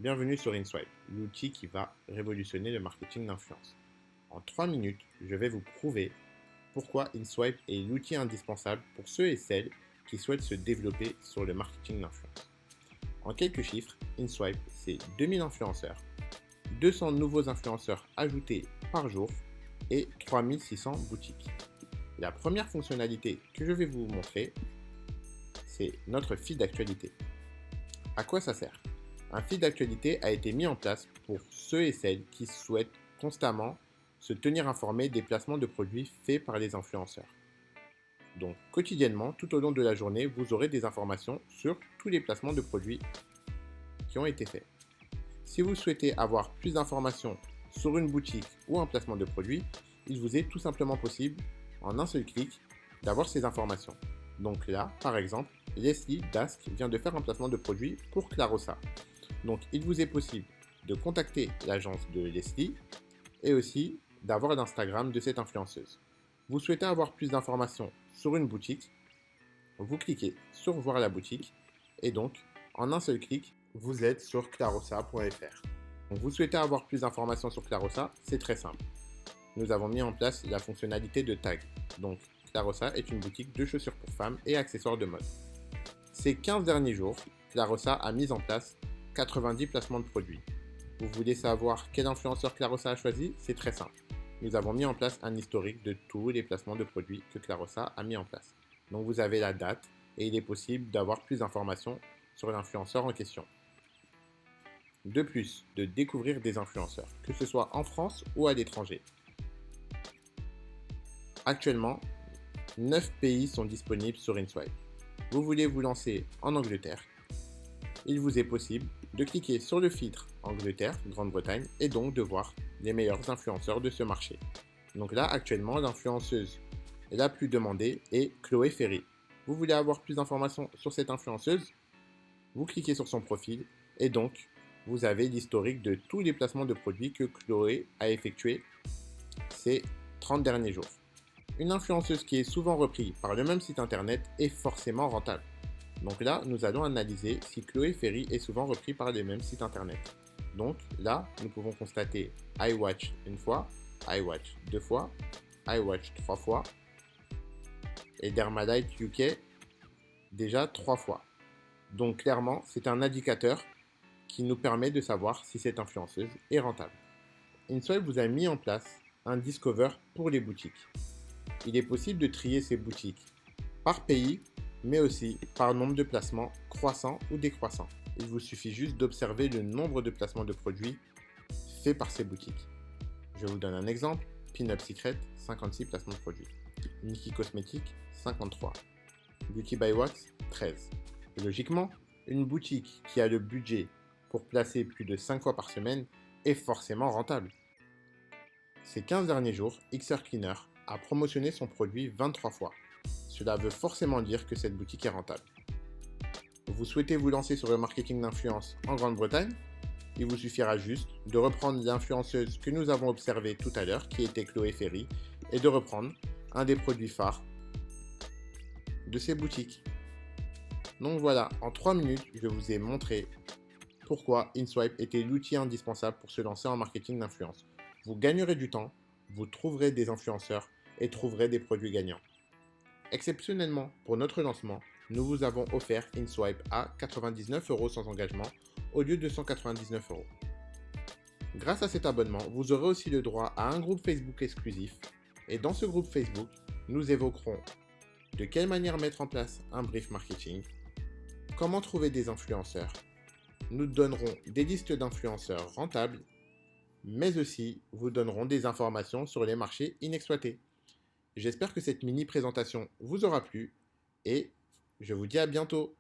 Bienvenue sur InSwipe, l'outil qui va révolutionner le marketing d'influence. En 3 minutes, je vais vous prouver pourquoi InSwipe est l'outil indispensable pour ceux et celles qui souhaitent se développer sur le marketing d'influence. En quelques chiffres, InSwipe, c'est 2000 influenceurs, 200 nouveaux influenceurs ajoutés par jour et 3600 boutiques. La première fonctionnalité que je vais vous montrer, c'est notre feed d'actualité. À quoi ça sert? Un feed d'actualité a été mis en place pour ceux et celles qui souhaitent constamment se tenir informés des placements de produits faits par les influenceurs. Donc quotidiennement, tout au long de la journée, vous aurez des informations sur tous les placements de produits qui ont été faits. Si vous souhaitez avoir plus d'informations sur une boutique ou un placement de produit, il vous est tout simplement possible, en un seul clic, d'avoir ces informations. Donc là, par exemple, Leslie Dask vient de faire un placement de produit pour Clarosa. Donc il vous est possible de contacter l'agence de Leslie et aussi d'avoir l'Instagram de cette influenceuse. Vous souhaitez avoir plus d'informations sur une boutique, vous cliquez sur voir la boutique et donc en un seul clic, vous êtes sur clarosa.fr. Vous souhaitez avoir plus d'informations sur Clarosa, c'est très simple. Nous avons mis en place la fonctionnalité de tag. Donc Clarosa est une boutique de chaussures pour femmes et accessoires de mode. Ces 15 derniers jours, Clarosa a mis en place 90 placements de produits. Vous voulez savoir quel influenceur Clarosa a choisi? C'est très simple. Nous avons mis en place un historique de tous les placements de produits que Clarosa a mis en place. Donc vous avez la date et il est possible d'avoir plus d'informations sur l'influenceur en question. De plus, de découvrir des influenceurs, que ce soit en France ou à l'étranger. Actuellement, 9 pays sont disponibles sur InSwipe. Vous voulez vous lancer en Angleterre? Il vous est possible de cliquer sur le filtre Angleterre, Grande-Bretagne et donc de voir les meilleurs influenceurs de ce marché. Donc là, actuellement, l'influenceuse la plus demandée est Chloé Ferry. Vous voulez avoir plus d'informations sur cette influenceuse? Vous cliquez sur son profil et donc vous avez l'historique de tous les placements de produits que Chloé a effectués ces 30 derniers jours. Une influenceuse qui est souvent reprise par le même site internet est forcément rentable. Donc là, nous allons analyser si Chloé Ferry est souvent repris par les mêmes sites internet. Donc là, nous pouvons constater iWatch une fois, iWatch deux fois, iWatch trois fois et Dermalite UK déjà 3 fois. Donc clairement, c'est un indicateur qui nous permet de savoir si cette influenceuse est rentable. InSwipe vous a mis en place un Discover pour les boutiques. Il est possible de trier ces boutiques par pays, mais aussi par nombre de placements croissants ou décroissants. Il vous suffit juste d'observer le nombre de placements de produits faits par ces boutiques. Je vous donne un exemple. Pin-Up Secret, 56 placements de produits. Nikki Cosmetics, 53. Beauty by Wax, 13. Et logiquement, une boutique qui a le budget pour placer plus de 5 fois par semaine est forcément rentable. Ces 15 derniers jours, XR Cleaner a promotionné son produit 23 fois. Cela veut forcément dire que cette boutique est rentable. Vous souhaitez vous lancer sur le marketing d'influence en Grande-Bretagne? Il vous suffira juste de reprendre l'influenceuse que nous avons observée tout à l'heure, qui était Chloé Ferry, et de reprendre un des produits phares de ces boutiques. Donc voilà, en 3 minutes, je vous ai montré pourquoi InSwipe était l'outil indispensable pour se lancer en marketing d'influence. Vous gagnerez du temps, vous trouverez des influenceurs et trouverez des produits gagnants. Exceptionnellement, pour notre lancement, nous vous avons offert InSwipe à 99 € sans engagement au lieu de 199 €. Grâce à cet abonnement, vous aurez aussi le droit à un groupe Facebook exclusif. Et dans ce groupe Facebook, nous évoquerons de quelle manière mettre en place un brief marketing, comment trouver des influenceurs. Nous donnerons des listes d'influenceurs rentables, mais aussi vous donnerons des informations sur les marchés inexploités. J'espère que cette mini présentation vous aura plu et je vous dis à bientôt.